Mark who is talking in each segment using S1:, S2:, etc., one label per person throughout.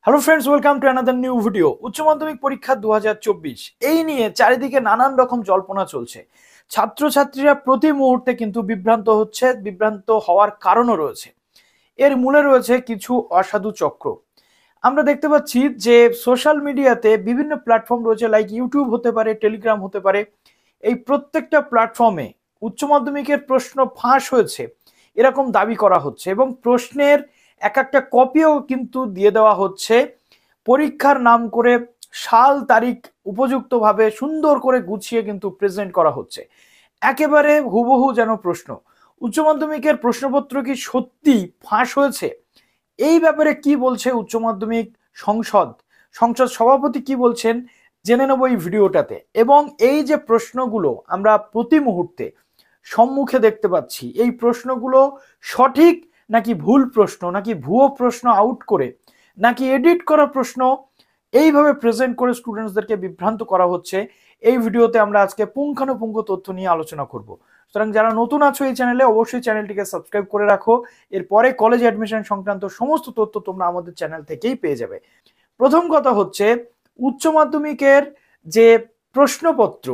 S1: Hello friends, welcome to another new video. উচ্চ মাধ্যমিক পরীক্ষা 2024 এই নিয়ে চারিদিকে নানান রকম জল্পনা চলছে। ছাত্রছাত্রীরা প্রতি মুহূর্তে কিন্তু বিভ্রান্ত হচ্ছে, বিভ্রান্ত হওয়ার কারণও রয়েছে। এর মূলে রয়েছে কিছু অসাধু চক্র। আমরা দেখতে পাচ্ছি যে সোশ্যাল মিডিয়াতে বিভিন্ন প্ল্যাটফর্ম রয়েছে, লাইক ইউটিউব হতে পারে, টেলিগ্রাম হতে পারে। এই প্রত্যেকটা প্ল্যাটফর্মে উচ্চ মাধ্যমিকের প্রশ্ন ফাঁস হয়েছে এরকম দাবি করা হচ্ছে এবং প্রশ্নের এক একটা কপিও কিন্তু দিয়ে দেওয়া হচ্ছে। পরীক্ষার নাম করে সাল তারিখ উপযুক্তভাবে সুন্দর করে গুছিয়ে কিন্তু প্রেজেন্ট করা হচ্ছে, একেবারে হুবহু যেন প্রশ্ন। উচ্চ মাধ্যমিকের প্রশ্নপত্র কি সত্যি ফাঁস হয়েছে? এই ব্যাপারে কি বলছে উচ্চ মাধ্যমিক সংসদ সংসদ সভাপতি কি বলছেন জেনে নেব এই ভিডিওটাতে। এবং এই যে প্রশ্নগুলো আমরা প্রতি মুহূর্তে সম্মুখে দেখতে পাচ্ছি, এই প্রশ্নগুলো সঠিক নাকি ভুল প্রশ্ন, নাকি ভুয়ো প্রশ্ন আউট করে, নাকি এডিট করা প্রশ্ন এইভাবে প্রেজেন্ট করে স্টুডেন্টসদেরকে বিভ্রান্ত করা হচ্ছে, এই ভিডিওতে আমরা আজকে পুঙ্খানুপুঙ্খ তথ্য নিয়ে আলোচনা করব। সুতরাং যারা নতুন আছো এই চ্যানেলে, অবশ্যই চ্যানেলটিকে সাবস্ক্রাইব করে রাখো। এরপরে কলেজ অ্যাডমিশন সংক্রান্ত সমস্ত তথ্য তোমরা আমাদের চ্যানেল থেকেই পেয়ে যাবে। প্রথম কথা হচ্ছে, উচ্চ মাধ্যমিকের যে প্রশ্নপত্র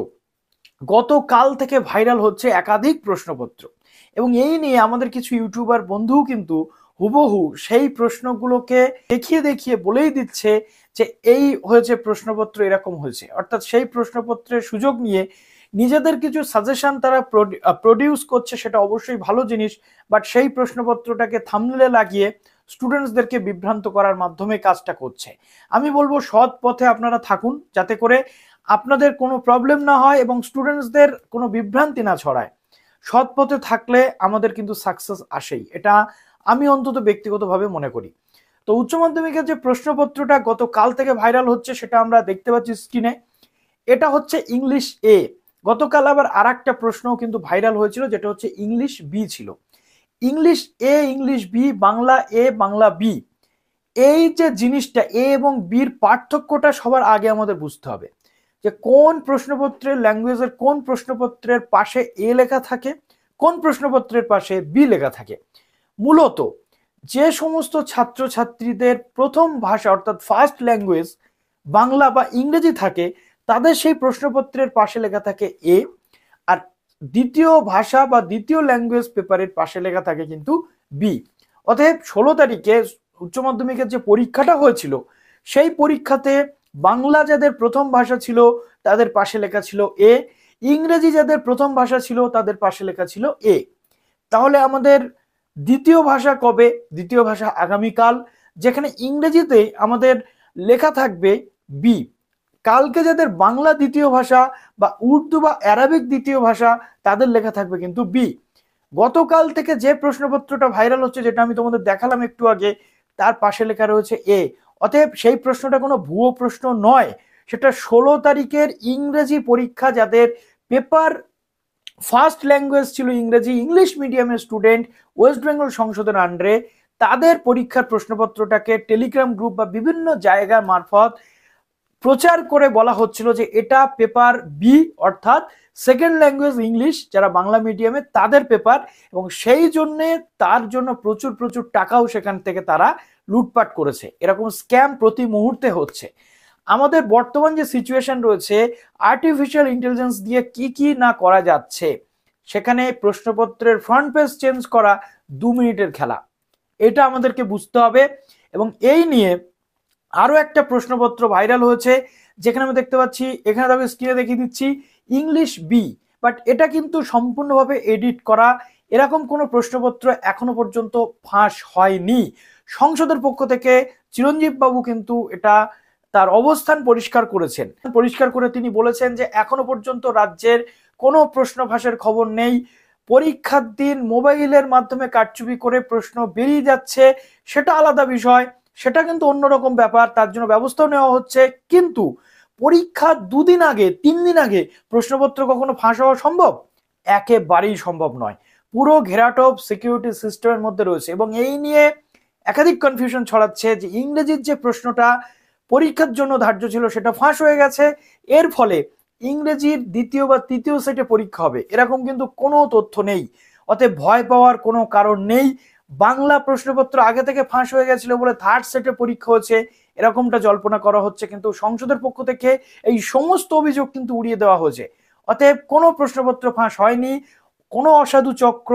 S1: গতকাল থেকে ভাইরাল হচ্ছে একাধিক প্রশ্নপত্র, এবং এই নিয়ে আমাদের কিছু ইউটিউবার বন্ধুও কিন্তু হুবহু সেই প্রশ্নগুলোকে দেখিয়ে দেখিয়ে বলেই দিচ্ছে যে এই হয়েছে প্রশ্নপত্র, এরকম হয়েছে। অর্থাৎ সেই প্রশ্নপত্রের সুযোগ নিয়ে নিজেদের কিছু সাজেশন তারা প্রডিউস করছে, সেটা অবশ্যই ভালো জিনিস। বাট সেই প্রশ্নপত্রটাকে থাম্বনেলে লাগিয়ে স্টুডেন্টসদেরকে বিভ্রান্ত করার মাধ্যমে কাজটা করছে। আমি বলবো সৎ পথে আপনারা থাকুন, যাতে করে আপনাদের কোনো প্রবলেম না হয় এবং স্টুডেন্টসদের কোনো বিভ্রান্তি না ছড়ায়। সৎ পথে থাকলে আমাদের কিন্তু সাকসেস আসেই, এটা আমি অন্তত ব্যক্তিগতভাবে মনে করি। তো উচ্চ মাধ্যমিকের যে প্রশ্নপত্রটা গতকাল থেকে ভাইরাল হচ্ছে সেটা আমরা দেখতে পাচ্ছি স্ক্রিনে। এটা হচ্ছে ইংলিশ এ। গতকাল আবার আর একটা প্রশ্নও কিন্তু ভাইরাল হয়েছিল, যেটা হচ্ছে ইংলিশ বি ছিল। ইংলিশ এ, ইংলিশ বি, বাংলা এ, বাংলা বি, এই যে জিনিসটা এ এবং বির পার্থক্যটা সবার আগে আমাদের বুঝতে হবে, যে কোন প্রশ্নপত্রের ল্যাঙ্গুয়েজের কোন প্রশ্নপত্রের পাশে এ লেখা থাকে, কোন প্রশ্নপত্রের পাশে বি লেখা থাকে। মূলত যে সমস্ত ছাত্রছাত্রীদের প্রথম ভাষা অর্থাৎ ফার্স্ট ল্যাঙ্গুয়েজ বাংলা বা ইংরেজি থাকে, তাদের সেই প্রশ্নপত্রের পাশে লেখা থাকে এ, আর দ্বিতীয় ভাষা বা দ্বিতীয় ল্যাঙ্গুয়েজ পেপারের পাশে লেখা থাকে কিন্তু বি। অতএব 16 তারিখে উচ্চ মাধ্যমিকের যে পরীক্ষাটা হয়েছিল, সেই পরীক্ষাতে বাংলা যাদের প্রথম ভাষা ছিল তাদের পাশে লেখা ছিল এ, ইংরেজি যাদের প্রথম ভাষা ছিল তাদের পাশে লেখা ছিল এ। তাহলে আমাদের দ্বিতীয় ভাষা কবে? দ্বিতীয় ভাষা আগামীকাল, যেখানে ইংরেজিতে আমাদের লেখা থাকবে বি। কালকে যাদের বাংলা দ্বিতীয় ভাষা বা উর্দু বা অ্যারাবিক দ্বিতীয় ভাষা, তাদের লেখা থাকবে কিন্তু বি। গতকাল থেকে যে প্রশ্নপত্রটা ভাইরাল হচ্ছে, যেটা আমি তোমাদের দেখালাম একটু আগে, তার পাশে লেখা রয়েছে এ। অতএব সেই প্রশ্নটা কোনো ভুয়ো প্রশ্ন নয়, সেটা 16 তারিখের ইংরেজি পরীক্ষা যাদের পেপার ফার্স্ট ল্যাঙ্গুয়েজ ছিল ইংরেজি, ইংলিশ মিডিয়ামের স্টুডেন্ট ওয়েস্ট বেঙ্গল সংসদের আন্ডারে, তাদের পরীক্ষার প্রশ্নপত্রটাকে টেলিগ্রাম গ্রুপ বা বিভিন্ন জায়গার মারফত প্রচার করে বলা হচ্ছিল যে এটা পেপার বি, অর্থাৎ সেকেন্ড ল্যাঙ্গুয়েজ ইংলিশ যারা বাংলা মিডিয়ামে তাদের পেপার, এবং সেই জন্যে তার জন্য প্রচুর প্রচুর টাকাও সেখান থেকে তারা লুটপাট করেছে। এরকম স্ক্যাম প্রতি মুহূর্তে হচ্ছে। আমাদের বর্তমান যে সিচুয়েশন রয়েছে, আর্টিফিশিয়াল ইন্টেলিজেন্স দিয়ে কি কি না করা যাচ্ছে, সেখানে প্রশ্নপত্রের ফ্রন্ট পেজ চেঞ্জ করা 2 মিনিটের খেলা, এটা আমাদেরকে বুঝতে হবে। এবং এই নিয়ে আরো একটা প্রশ্নপত্র ভাইরাল হয়েছে, যেখানে আমি দেখতে পাচ্ছি, এখানে দেখো স্ক্রিনে দেখিয়ে দিচ্ছি, ইংলিশ বি, বাট এটা কিন্তু সম্পূর্ণভাবে এডিট করা। এরকম কোনো প্রশ্নপত্র এখনো পর্যন্ত ফাঁস হয়নি। সংসদের পক্ষ থেকে চিরঞ্জীব বাবু কিন্তু এটা তার অবস্থান পরিষ্কার করেছেন। পরিষ্কার করে তিনি বলেছেন যে এখনো পর্যন্ত রাজ্যের কোনো প্রশ্ন ফাঁসের খবর নেই। পরীক্ষার দিন মোবাইলের মাধ্যমে কারচুপি করে প্রশ্ন বেরিয়ে যাচ্ছে, সেটা আলাদা বিষয়, সেটা কিন্তু অন্যরকম ব্যাপার, তার জন্য ব্যবস্থাও নেওয়া হচ্ছে। কিন্তু পরীক্ষার 2 দিন আগে 3 দিন আগে প্রশ্নপত্র কখনো ফাঁস হওয়া সম্ভব? একেবারেই সম্ভব নয়। পুরো ঘেরাটোপ সিকিউরিটি সিস্টেমের মধ্যে রয়েছে, এবং এই নিয়ে একাধিক কনফিউশন ছড়াচ্ছে যে ইংরেজির যে প্রশ্নটা পরীক্ষার জন্য ধার্য ছিল সেটা ফাঁস হয়ে গেছে, এর ফলে ইংরেজির দ্বিতীয় বা তৃতীয় সেটে পরীক্ষা হবে, এরকম কিন্তু কোনো তথ্য নেই। অতএব ভয় পাওয়ার কোনো কারণ নেই। বাংলা প্রশ্নপত্র আগে থেকে ফাঁস হয়ে গেছিল বলে থার্ড সেটে পরীক্ষা হচ্ছে, এরকমটা জল্পনা করা হচ্ছে, কিন্তু সংসদের পক্ষ থেকে এই সমস্ত অভিযোগ কিন্তু উড়িয়ে দেওয়া হয়েছে। অতএব কোনো প্রশ্নপত্র ফাঁস হয়নি, কোনো অসাধু চক্র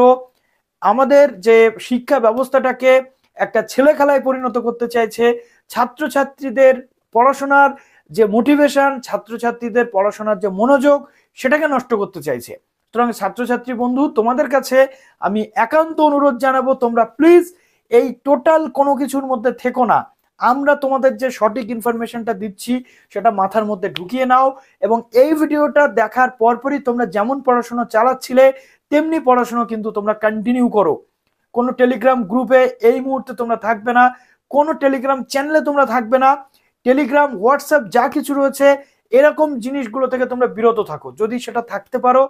S1: আমাদের যে শিক্ষা ব্যবস্থাটাকে একটা ছেলে খেলায় পরিণত করতে চাইছে, ছাত্রছাত্রীদের পড়াশোনার যে মোটিভেশন, ছাত্রছাত্রীদের পড়াশোনার যে মনোযোগ, সেটাকে নষ্ট করতে চাইছে। সুতরাং ছাত্রছাত্রী বন্ধু, তোমাদের কাছে আমি একান্ত অনুরোধ জানাবো, তোমরা প্লিজ এই টোটাল কোনো কিছুর মধ্যে থেকো না। আমরা তোমাদের যে সঠিক ইনফরমেশনটা দিচ্ছি সেটা মাথার মধ্যে ঢুকিয়ে নাও, এবং এই ভিডিওটা দেখার পরপরই তোমরা যেমন পড়াশোনা চালাচ্ছিলে তেমনি পড়াশোনা কিন্তু তোমরা কন্টিনিউ করো। কোনো টেলিগ্রাম গ্রুপে এই মুহূর্তে তোমরা থাকবে না, কোনো টেলিগ্রাম চ্যানেলে তোমরা থাকবে না, টেলিগ্রাম, হোয়াটসঅ্যাপ যা কিছু রয়েছে এরকম জিনিসগুলো থেকে তোমরা বিরত থাকো। যদি সেটা থাকতে পারো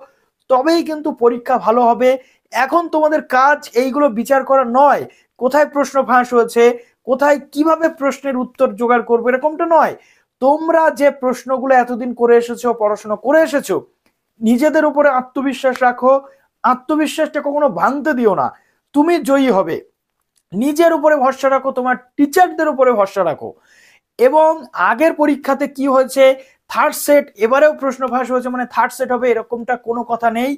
S1: তবেই কিন্তু পরীক্ষা ভালো হবে। এখন তোমাদের কাজ এইগুলো বিচার করা নয়, কোথায় প্রশ্ন ফাঁস হয়েছে, কোথায় কিভাবে প্রশ্নের উত্তর জোগাড় করবো, এরকমটা নয়। তোমরা যে প্রশ্নগুলো এতদিন করে এসেছো, পড়াশোনা করে এসেছো, নিজেদের উপরে আত্মবিশ্বাস রাখো, আত্মবিশ্বাসটা কখনো ভাঙতে দিও না। তুমি জয়ী হবে। নিজের উপরে ভরসা রাখো, তোমার টিচারদের উপরে ভরসা রাখো। এবং আগের পরীক্ষাতে কি হয়েছে, থার্ড সেট, এবারেও প্রশ্ন ফাঁস হয়েছে মানে থার্ড সেট হবে এরকমটা কোনো কথা নেই।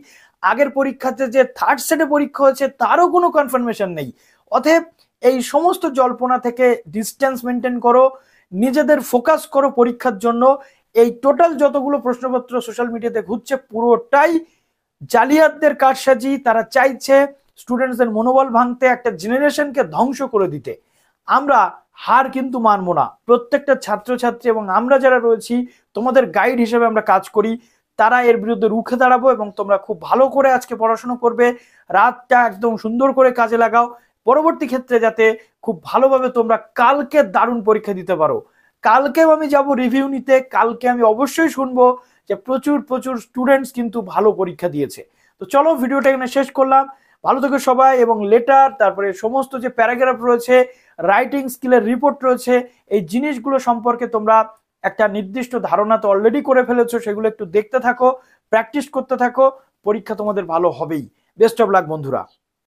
S1: আগের পরীক্ষাতে যে থার্ড সেটে পরীক্ষা হয়েছে তারও কোনো কনফার্মেশন নেই। অতএব এই সমস্ত জল্পনা থেকে ডিস্টেন্স মেনটেন করো, নিজেদের ফোকাস করো পরীক্ষার জন্য। এই টোটাল যতগুলো প্রশ্নপত্র সোশ্যাল মিডিয়াতে ঘুরছে পুরোটাই জালিয়াতদের কারসাজি। তারা চাইছে স্টুডেন্টসদের মনোবল ভাঙতে, একটা জেনারেশনকে ধ্বংস করে দিতে। আমরা হার কিন্তু মানবো না। প্রত্যেকটা ছাত্রছাত্রী এবং আমরা যারা রয়েছি তোমাদের গাইড হিসেবে আমরা কাজ করি, তারা এর বিরুদ্ধে রুখে দাঁড়াবো। এবং তোমরা খুব ভালো করে আজকে পড়াশোনা করবে, রাতটা একদম সুন্দর করে কাজে লাগাও, পরবর্তী ক্ষেত্রে যাতে খুব ভালোভাবে তোমরা কালকে দারুণ পরীক্ষা দিতে পারো। কালকেও আমি যাব রিভিউ নিতে, কালকে আমি অবশ্যই শুনবো যে প্রচুর প্রচুর স্টুডেন্টস কিন্তু ভালো পরীক্ষা দিয়েছে। তো চলো ভিডিওটা এখানে শেষ করলাম। ভালো থেকো সবাই। এবং লেটার, তারপরে সমস্ত যে প্যারাগ্রাফ রয়েছে, রাইটিং স্কিলের রিপোর্ট রয়েছে, এই জিনিসগুলো সম্পর্কে তোমরা একটা নির্দিষ্ট ধারণা তো অলরেডি করে ফেলেছো, সেগুলো একটু দেখতে থাকো, প্র্যাকটিস করতে থাকো, পরীক্ষা তোমাদের ভালো হবেই। বেস্ট অফ লাক বন্ধুরা।